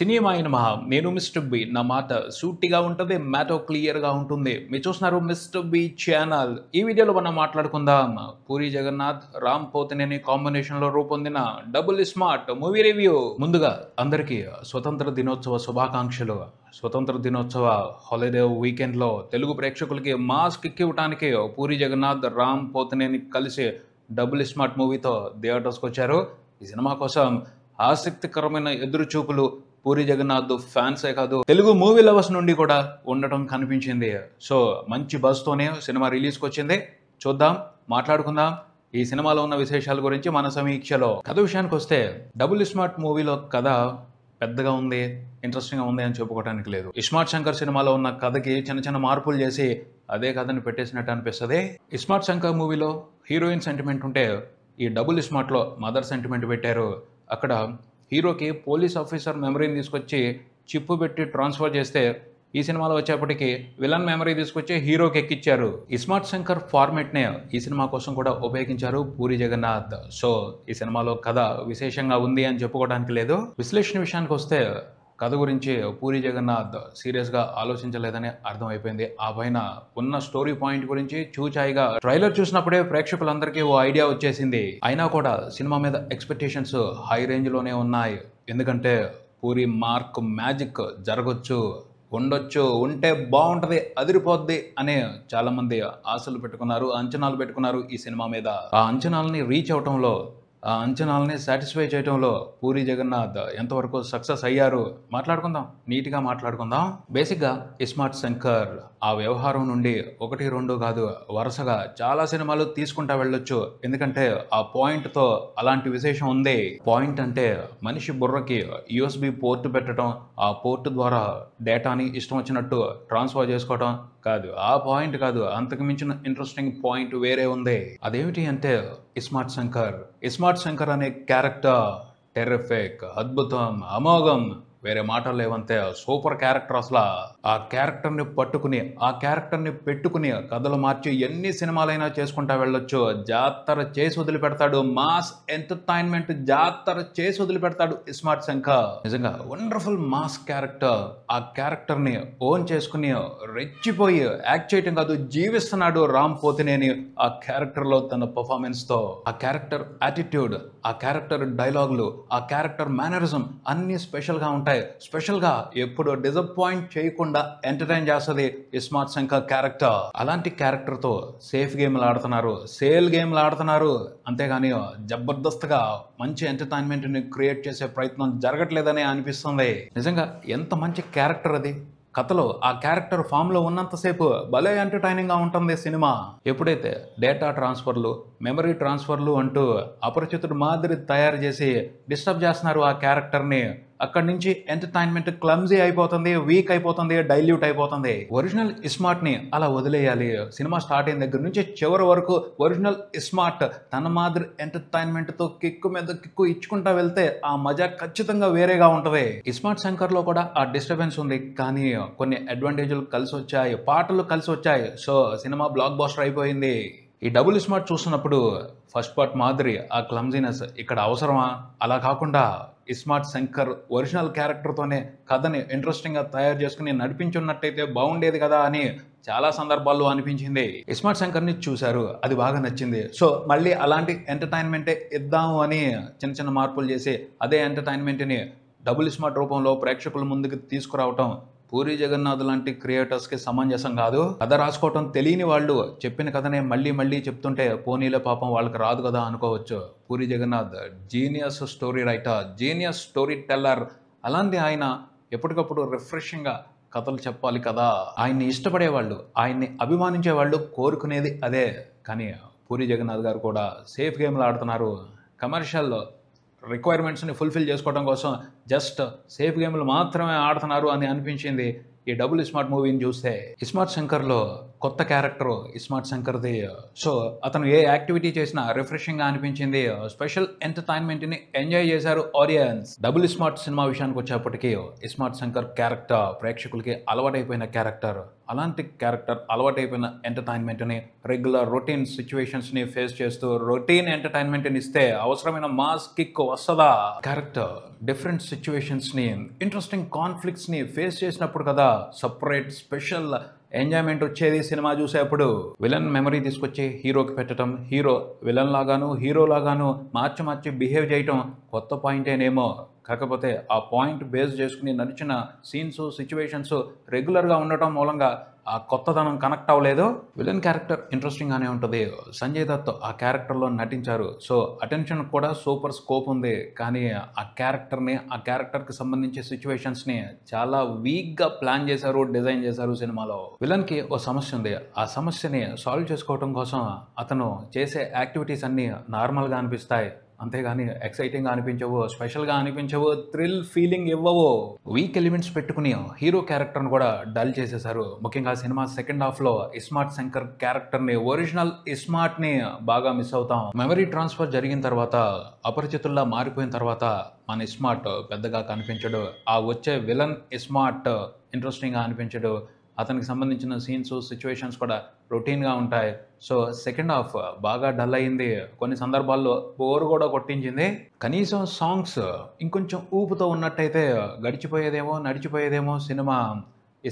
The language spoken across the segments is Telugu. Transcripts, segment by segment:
సినిమాయిన మహా నేను మిస్టర్ బి నా మాట సూటిగా ఉంటుంది మ్యాటో క్లియర్గా ఉంటుంది మీరు చూస్తున్నారు మిస్టర్ బి ఛానల్ ఈ వీడియోలో మనం మాట్లాడుకుందాం పూరి జగన్నాథ్ రామ్ పోతినేని కాంబినేషన్లో రూపొందిన డబుల్ స్మార్ట్ మూవీ రివ్యూ ముందుగా అందరికీ స్వతంత్ర దినోత్సవ శుభాకాంక్షలు స్వతంత్ర దినోత్సవ హాలిడే వీకెండ్లో తెలుగు ప్రేక్షకులకి మాస్క్ ఇవ్వడానికి పూరి జగన్నాథ్ రామ్ పోతినేని కలిసి డబుల్ స్మార్ట్ మూవీతో థియేటర్స్కి వచ్చారు ఈ సినిమా కోసం ఆసక్తికరమైన ఎదురుచూపులు పూరి జగన్నాథ్ ఫ్యాన్సే కాదు తెలుగు మూవీ లవర్స్ నుండి కూడా ఉండటం కనిపించింది సో మంచి బజ్తోనే సినిమా రిలీజ్కి వచ్చింది చూద్దాం మాట్లాడుకుందాం ఈ సినిమాలో ఉన్న విశేషాల గురించి మన సమీక్షలో కథ విషయానికి వస్తే డబుల్ స్మార్ట్ మూవీలో కథ పెద్దగా ఉంది ఇంట్రెస్టింగ్గా ఉంది అని చెప్పుకోవడానికి లేదు ఇస్మార్ట్ శంకర్ సినిమాలో ఉన్న కథకి చిన్న చిన్న మార్పులు చేసి అదే కథని పెట్టేసినట్టు అనిపిస్తుంది ఇస్మార్ట్ శంకర్ మూవీలో హీరోయిన్ సెంటిమెంట్ ఉంటే ఈ డబుల్ స్మార్ట్లో మదర్ సెంటిమెంట్ పెట్టారు అక్కడ హీరోకి పోలీస్ ఆఫీసర్ మెమరీని తీసుకొచ్చి చిప్పు పెట్టి ట్రాన్స్ఫర్ చేస్తే ఈ సినిమాలో వచ్చేప్పటికి విలన్ మెమరీ తీసుకొచ్చి హీరోకి ఎక్కిచ్చారు ఇస్మార్ట్ శంకర్ ఫార్మేట్నే ఈ సినిమా కోసం కూడా ఉపయోగించారు పూరి జగన్నాథ్ సో ఈ సినిమాలో కథ విశేషంగా ఉంది అని చెప్పుకోవడానికి లేదు విశ్లేషణ విషయానికి వస్తే కథ గురించి పూరి జగన్నాథ్ సీరియస్గా ఆలోచించలేదని అర్థమైపోయింది ఆ పైన ఉన్న స్టోరీ పాయింట్ గురించి చూచాయిగా ట్రైలర్ చూసినప్పుడే ప్రేక్షకులందరికీ ఓ ఐడియా వచ్చేసింది అయినా కూడా సినిమా మీద ఎక్స్పెక్టేషన్స్ హై రేంజ్లోనే ఉన్నాయి ఎందుకంటే పూరి మార్క్ మ్యాజిక్ జరగచ్చు ఉండొచ్చు ఉంటే బాగుంటది అదిరిపోద్ది అనే చాలా మంది ఆశలు పెట్టుకున్నారు అంచనాలు పెట్టుకున్నారు ఈ సినిమా మీద ఆ అంచనాలని రీచ్ అవటంలో ఆ అంచనాలని సాటిస్ఫై చేయడంలో పూరి జగన్నాథ్ ఎంతవరకు సక్సెస్ అయ్యారు మాట్లాడుకుందాం నీట్గా మాట్లాడుకుందాం బేసిక్గా ఇస్మార్ట్ శంకర్ ఆ వ్యవహారం నుండి 1-2 కాదు వరుసగా చాలా సినిమాలు తీసుకుంటా వెళ్ళొచ్చు ఎందుకంటే ఆ పాయింట్తో అలాంటి విశేషం ఉంది పాయింట్ అంటే మనిషి బుర్రకి యూఎస్బి పోర్ట్ పెట్టడం ఆ పోర్ట్ ద్వారా డేటాని ఇష్టం వచ్చినట్టు ట్రాన్స్ఫర్ చేసుకోవడం కాదు ఆ పాయింట్ కాదు అంతకు మించిన ఇంట్రెస్టింగ్ పాయింట్ వేరే ఉంది అదేమిటి అంటే ఇస్మార్ట్ శంకర్ అనే క్యారెక్టర్ టెర్రిఫిక్ అద్భుతం అమోఘం వేరే మాటలు లేవంతే సూపర్ క్యారెక్టర్ అసలు ఆ క్యారెక్టర్ని పట్టుకుని ఆ క్యారెక్టర్ని పెట్టుకుని కథలు మార్చి ఎన్ని సినిమాలైనా చేసుకుంటా వెళ్ళొచ్చు జాతర చేసి వదిలిపెడతాడు మాస్ ఎంటర్టైన్మెంట్ జాతర చేసి వదిలిపెడతాడు ఇస్మార్ట్ శంకర్ నిజంగా వండర్ఫుల్ మాస్ క్యారెక్టర్ ఆ క్యారెక్టర్ని ఓన్ చేసుకుని రెచ్చిపోయి యాక్ట్ చేయటం కాదు జీవిస్తున్నాడు రామ్ పోతినేని ఆ క్యారెక్టర్లో తన పర్ఫార్మెన్స్తో ఆ క్యారెక్టర్ యాటిట్యూడ్ ఆ క్యారెక్టర్ డైలాగులు ఆ క్యారెక్టర్ మేనరిజం అన్ని స్పెషల్గా ఉంటాయి స్పెషల్గా ఎప్పుడు డిసప్పాయింట్ చేయకుండా ఎంటర్టైన్ చేస్తుంది ఇస్మార్ట్ శంకర్ క్యారెక్టర్ అలాంటి క్యారెక్టర్తో సేఫ్ గేమ్లు ఆడుతున్నారు సేల్ గేమ్లు ఆడుతున్నారు అంతేగాని జబర్దస్త్గా మంచి ఎంటర్టైన్మెంట్ని క్రియేట్ చేసే ప్రయత్నం జరగట్లేదని అనిపిస్తుంది నిజంగా ఎంత మంచి క్యారెక్టర్ అది కథలో ఆ క్యారెక్టర్ ఫామ్లో ఉన్నంతసేపు భలే ఎంటర్టైనింగ్గా ఉంటుంది సినిమా ఎప్పుడైతే డేటా ట్రాన్స్ఫర్లు మెమరీ ట్రాన్స్ఫర్లు అంటూ అపరిచితుడు మాదిరి తయారు చేసి డిస్టర్బ్ చేస్తున్నారు ఆ క్యారెక్టర్ని అక్కడి నుంచి ఎంటర్టైన్మెంట్ క్లమ్జీ అయిపోతుంది వీక్ అయిపోతుంది డైల్యూట్ అయిపోతుంది ఒరిజినల్ ఇస్మార్ట్ని అలా వదిలేయాలి సినిమా స్టార్ట్ అయిన దగ్గర నుంచి చివరి వరకు ఒరిజినల్ ఇస్మార్ట్ తన మాదిరి ఎంటర్టైన్మెంట్తో కిక్కు మీద కిక్కు ఇచ్చుకుంటా వెళ్తే ఆ మజా ఖచ్చితంగా వేరేగా ఉంటుంది ఇస్మార్ట్ శంకర్లో కూడా ఆ డిస్టర్బెన్స్ ఉంది కానీ కొన్ని అడ్వాంటేజ్లు కలిసి వచ్చాయి పాటలు కలిసి వచ్చాయి సో సినిమా బ్లాక్ బస్టర్ అయిపోయింది ఈ డబుల్ స్మార్ట్ చూస్తున్నప్పుడు ఫస్ట్ పార్ట్ మాదిరి ఆ క్లమ్జీనెస్ ఇక్కడ అవసరమా అలా కాకుండా ఇస్మార్ట్ శంకర్ ఒరిజినల్ క్యారెక్టర్తోనే కథని ఇంట్రెస్టింగ్గా తయారు చేసుకుని నడిపించున్నట్టయితే బాగుండేది కదా అని చాలా సందర్భాల్లో అనిపించింది ఇస్మార్ట్ శంకర్ని చూశారు అది బాగా నచ్చింది సో మళ్ళీ అలాంటి ఎంటర్టైన్మెంటే ఇద్దాము అని చిన్న చిన్న మార్పులు చేసి అదే ఎంటర్టైన్మెంట్ని డబుల్ స్మార్ట్ రూపంలో ప్రేక్షకుల ముందుకు తీసుకురావటం పూరి జగన్నాథ్ లాంటి క్రియేటర్స్కి సమంజసం కాదు కథ రాసుకోవటం తెలియని వాళ్ళు చెప్పిన కథనే మళ్ళీ చెప్తుంటే పోనీలే పాపం వాళ్ళకి రాదు కదా అనుకోవచ్చు Puri Jagannadh genius story writer genius story teller అలాంటి ఆయన ఎప్పటికప్పుడు రిఫ్రెషింగ్గా కథలు చెప్పాలి కదా ఆయన్ని ఇష్టపడేవాళ్ళు ఆయన్ని అభిమానించే వాళ్ళు కోరుకునేది అదే కానీ పూరి జగన్నాథ్ గారు కూడా సేఫ్ గేమ్లు ఆడుతున్నారు కమర్షియల్ రిక్వైర్మెంట్స్ని ఫుల్ఫిల్ చేసుకోవడం కోసం జస్ట్ సేఫ్ గేమ్లు మాత్రమే ఆడుతున్నారు అని అనిపించింది ఈ డబుల్ స్మార్ట్ మూవీని చూస్తే ఇస్మార్ట్ శంకర్లో కొత్త క్యారెక్టర్ ఇస్మార్ట్ శంకర్ది. సో అతను ఏ యాక్టివిటీ చేసినా రిఫ్రెషింగ్గా అనిపించింది. స్పెషల్ ఎంటర్టైన్మెంట్ని ఎంజాయ్ చేశారు ఆడియన్స్. డబుల్ స్మార్ట్ సినిమా విషయానికి వచ్చేప్పటికీ ఇస్మార్ట్ శంకర్ క్యారెక్టర్ ప్రేక్షకులకి అలవాటైపోయిన క్యారెక్టర్. అలాంటి క్యారెక్టర్ అలవాటైపోయిన ఎంటర్టైన్మెంట్ని రెగ్యులర్ రొటీన్ సిచ్యువేషన్స్ని ఫేస్ చేస్తూ రొటీన్ ఎంటర్టైన్మెంట్ని ఇస్తే అవసరమైన మాస్ కిక్ వస్తుందా? క్యారెక్టర్ డిఫరెంట్ సిచ్యువేషన్స్ని ఇంట్రెస్టింగ్ కాన్ఫ్లిక్ట్స్ని ఫేస్ చేసినప్పుడు కదా సపరేట్ స్పెషల్ ఎంజాయ్మెంట్ వచ్చేది సినిమా చూసేప్పుడు. విలన్ మెమరీ తీసుకొచ్చి హీరోకి పెట్టడం, హీరో విలన్ లాగాను హీరో లాగాను మార్చి బిహేవ్ చేయటం కొత్త పాయింటేనేమో. కాకపోతే ఆ పాయింట్ బేస్ చేసుకుని నడిచిన సీన్స్ సిచ్యువేషన్స్ రెగ్యులర్గా ఉండటం మూలంగా ఆ కొత్తదనం కనెక్ట్ అవ్వలేదు. విలన్ క్యారెక్టర్ ఇంట్రెస్టింగ్గానే ఉంటుంది. సంజయ్ దత్ ఆ క్యారెక్టర్లో నటించారు. సో అటెన్షన్ కూడా సూపర్ స్కోప్ ఉంది. కానీ ఆ క్యారెక్టర్కి సంబంధించి సిచ్యువేషన్స్ని చాలా వీక్గా ప్లాన్ చేశారు, డిజైన్ చేశారు సినిమాలో. విలన్కి ఓ సమస్య ఉంది. ఆ సమస్యని సాల్వ్ చేసుకోవడం కోసం అతను చేసే యాక్టివిటీస్ అన్నీ నార్మల్గా అనిపిస్తాయి. అంతేగాని ఎక్సైటింగ్గా అనిపించవు, స్పెషల్గా అనిపించవు, థ్రిల్ ఫీలింగ్ ఇవ్వవు. వీక్ ఎలిమెంట్స్ పెట్టుకుని హీరో క్యారెక్టర్ని కూడా డల్ చేసేశారు. ముఖ్యంగా సినిమా సెకండ్ హాఫ్లో ఇస్మార్ట్ శంకర్ క్యారెక్టర్ని, ఒరిజినల్ ఇస్మార్ట్ని బాగా మిస్ అవుతాం. మెమరీ ట్రాన్స్ఫర్ జరిగిన తర్వాత, అపరిచితుల్లా మారిపోయిన తర్వాత మన ఇస్మార్ట్ పెద్దగా కనిపించడు. ఆ వచ్చే విలన్ ఇస్మార్ట్ ఇంట్రెస్టింగ్గా అనిపించడు. అతనికి సంబంధించిన సీన్స్ సిచ్యువేషన్స్ కూడా రొటీన్గా ఉంటాయి. సో సెకండ్ హాఫ్ బాగా డల్ అయింది. కొన్ని సందర్భాల్లో బోర్ కూడా కొట్టించింది. కనీసం సాంగ్స్ ఇంకొంచెం ఊపుతో ఉన్నట్టయితే నడిచిపోయేదేమో సినిమా.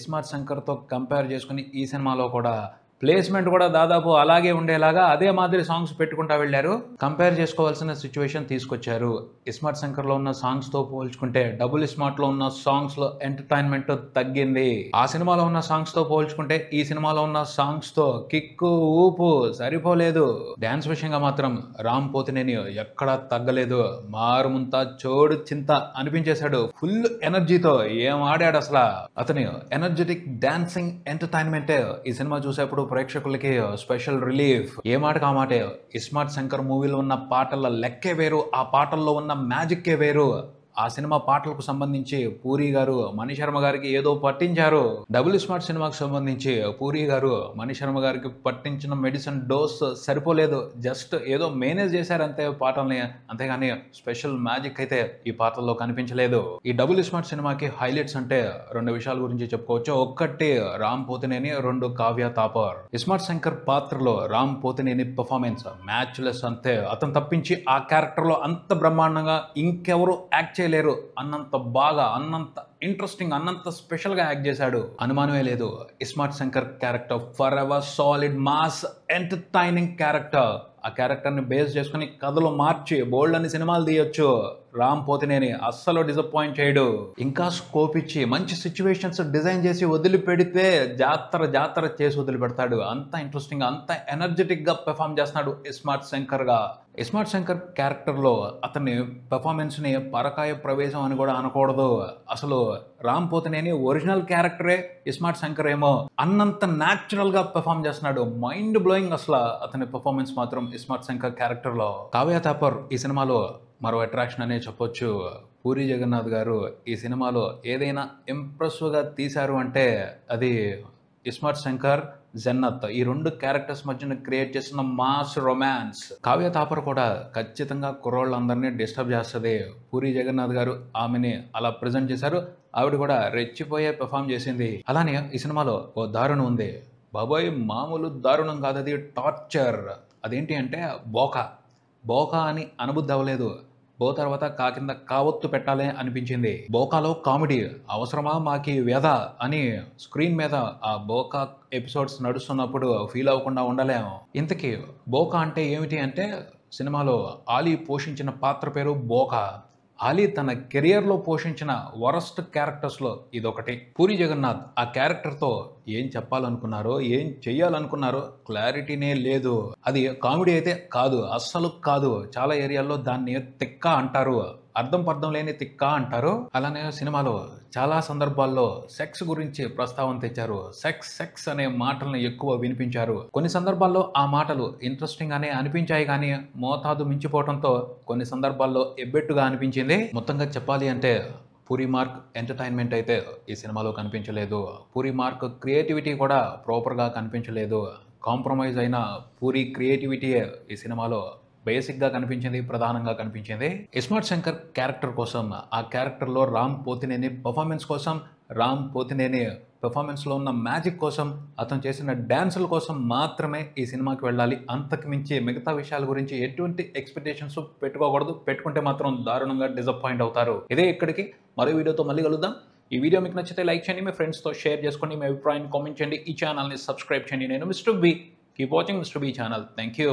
ఇస్మార్ట్ శంకర్తో కంపేర్ చేసుకుని ఈ సినిమాలో కూడా ప్లేస్మెంట్ కూడా దాదాపు అలాగే ఉండేలాగా అదే మాదిరి సాంగ్స్ పెట్టుకుంటా వెళ్ళారు. కంపేర్ చేసుకోవాల్సిన సిచ్యువేషన్ తీసుకొచ్చారు. ఇస్మార్ట్ శంకర్లో ఉన్న సాంగ్స్తో పోల్చుకుంటే డబుల్ స్మార్ట్లో ఉన్న సాంగ్స్లో ఎంటర్టైన్మెంట్ తగ్గింది. ఆ సినిమాలో ఉన్న సాంగ్స్తో పోల్చుకుంటే ఈ సినిమాలో ఉన్న సాంగ్స్తో కిక్కు ఊపు సరిపోలేదు. డ్యాన్స్ విషయంగా మాత్రం రామ్ పోతినేని ఎక్కడా తగ్గలేదు. మారుముంత చోడు చింత అనిపించేశాడు. ఫుల్ ఎనర్జీతో ఏం ఆడాడు అసలు. అతని ఎనర్జెటిక్ డాన్సింగ్ ఎంటర్టైన్మెంటే ఈ సినిమా చూసేప్పుడు ప్రేక్షకులకి స్పెషల్ రిలీఫ్. ఏ మాటకు ఆ మాటే. ఇస్మార్ట్ శంకర్ మూవీలో ఉన్న పాటల లెక్కే వేరు, ఆ పాటల్లో ఉన్న మ్యాజిక్కే వేరు. ఆ సినిమా పాటలకు సంబంధించి పూరి గారు మణిశర్మ గారికి ఏదో పట్టించారు. డబుల్ స్మార్ట్ సినిమాకు సంబంధించి పూరి గారు మణిశర్మ గారికి పట్టించిన మెడిసిన్ డోస్ సరిపోలేదు. జస్ట్ ఏదో మేనేజ్ చేశారంతే పాటల్ని, అంతేగాని స్పెషల్ మ్యాజిక్ అయితే ఈ పాటల్లో కనిపించలేదు. ఈ డబుల్ స్మార్ట్ సినిమాకి హైలైట్స్ అంటే రెండు విషయాల గురించి చెప్పుకోవచ్చు. ఒక్కటి రామ్ పోతినేని, రెండు కావ్య తాపర్. ఇస్మార్ట్ శంకర్ పాత్రలో రామ్ పోతినేని పర్ఫార్మెన్స్ మ్యాచ్లెస్. అంతే, అతను తప్పించి ఆ క్యారెక్టర్లో అంత బ్రహ్మాండంగా ఇంకెవరు యాక్ట్ లేరు. అన్నంత బాగా, అన్నంత ఇంట్రెస్టింగ్, అన్నంత స్పెషల్గా యాక్ట్ చేశాడు. అనుమానమే లేదు. ISmart Shankar character for ever solid mass entertaining character. ఆ క్యారెక్టర్ని బేస్ చేసుకుని కథలు మార్చి బోల్డ్ అని సినిమాలు తీయొచ్చు. రామ్ పోతినేని అస్సలు డిసప్పాయింట్ చేయడు. ఇంకా స్కోప్ ఇచ్చి మంచి సిచ్యువేషన్స్ డిజైన్ చేసి వదిలిపెడితే జాతర చేసి వదిలిపెడతాడు. అంత ఇంట్రెస్టింగ్, అంత ఎనర్జెటిక్గా పెర్ఫామ్ చేస్తున్నాడు ఇస్మార్ట్ శంకర్గా. ఇస్మార్ట్ శంకర్ క్యారెక్టర్లో అతని పెర్ఫార్మెన్స్ని పరకాయ ప్రవేశం అని కూడా అనకూడదు. అసలు రామ్ పోతినేని ఒరిజినల్ క్యారెక్టరే ఇస్మార్ట్ శంకర్ ఏమో అన్నంత న్యాచురల్గా పెర్ఫామ్ చేస్తున్నాడు. మైండ్ బ్లోయింగ్ అసలు అతని పెర్ఫార్మెన్స్ మాత్రం ఇస్మార్ట్ శంకర్ క్యారెక్టర్లో. కావ్య తాపర్ ఈ సినిమాలో మరో అట్రాక్షన్ అనే చెప్పొచ్చు. పూరి జగన్నాథ్ గారు ఈ సినిమాలో ఏదైనా ఇంప్రెసివ్గా తీశారు అంటే అది ఇస్మార్ట్ శంకర్, జన్నత్ ఈ రెండు క్యారెక్టర్స్ మధ్యన క్రియేట్ చేసిన మాస్ రొమాన్స్. కావ్య తాపర్ కూడా ఖచ్చితంగా కుర్రోళ్ళందరినీ డిస్టర్బ్ చేస్తుంది. పూరి జగన్నాథ్ గారు ఆమెని అలా ప్రజెంట్ చేశారు. ఆవిడ కూడా రెచ్చిపోయే పెర్ఫామ్ చేసింది. అలానే ఈ సినిమాలో ఓ దారుణం ఉంది. బాబాయ్ మామూలు దారుణం కాదు, అది టార్చర్. అదేంటి అంటే బోకా అని అనుబుద్ధి అవ్వలేదు. బో తర్వాత కా కింద కావత్తు పెట్టాలి అనిపించింది. బోకాలో కామెడీ అవసరమా మాకి వ్యధ అని స్క్రీన్ మీద ఆ బోకా ఎపిసోడ్స్ నడుస్తున్నప్పుడు ఫీల్ అవ్వకుండా ఉండలేము. ఇంతకీ బోకా అంటే ఏమిటి అంటే సినిమాలో ఆలీ పోషించిన పాత్ర పేరు బోకా. ఆలీ తన కెరియర్లో పోషించిన వరస్ట్ క్యారెక్టర్స్లో ఇదొకటి. పూరి జగన్నాథ్ ఆ క్యారెక్టర్తో ఏం చెప్పాలనుకున్నారో, ఏం చెయ్యాలనుకున్నారో క్లారిటీనే లేదు. అది కామెడీ అయితే కాదు, అస్సలు కాదు. చాలా ఏరియాల్లో దాన్ని తిక్క అంటారు, అర్థం లేని తిక్క అంటారు. అలానే సినిమాలో చాలా సందర్భాల్లో సెక్స్ గురించి ప్రస్తావన తెచ్చారు. సెక్స్ అనే మాటలను ఎక్కువ వినిపించారు. కొన్ని సందర్భాల్లో ఆ మాటలు ఇంట్రెస్టింగ్ గానే అనిపించాయి, కానీ మోతాదు మించిపోవడంతో కొన్ని సందర్భాల్లో ఎబ్బెట్టుగా అనిపించింది. మొత్తంగా చెప్పాలి అంటే పూరి మార్క్ ఎంటర్టైన్మెంట్ అయితే ఈ సినిమాలో కనిపించలేదు. పూరి మార్క్ క్రియేటివిటీ కూడా ప్రాపర్‌గా కనిపించలేదు. కాంప్రమైజ్ అయిన పూరి క్రియేటివిటీయే ఈ సినిమాలో బేసిక్‌గా కనిపించింది, ప్రధానంగా కనిపించింది. ఇస్మార్ట్ శంకర్ క్యారెక్టర్ కోసం, ఆ క్యారెక్టర్‌లో రామ్ పోతినేని పర్ఫార్మెన్స్ కోసం, రామ్ పోతినేని పెర్ఫార్మెన్స్‌లో ఉన్న మ్యాజిక్ కోసం, అతను చేసిన డాన్సుల కోసం మాత్రమే ఈ సినిమాకి వెళ్ళాలి. అంతకు మించి మిగతా విషయాల గురించి ఎటువంటి ఎక్స్‌పెక్టేషన్స్ పెట్టుకోకూడదు. పెట్టుకుంటే మాత్రం దారుణంగా డిసప్పాయింట్ అవుతారు. ఇదే ఇక్కడికి మరో వీడియోతో మళ్ళీ కలుద్దాం. ఈ వీడియో మీకు నచ్చితే లైక్ చేయండి, మీ ఫ్రెండ్స్‌తో షేర్ చేసుకోండి, మీ అభిప్రాయాన్ని కామెంట్ చేయండి. ఈ ఛానల్‌ని సబ్స్క్రైబ్ చేయండి. నేను mister B. Keep watching mister B channel. Thank you.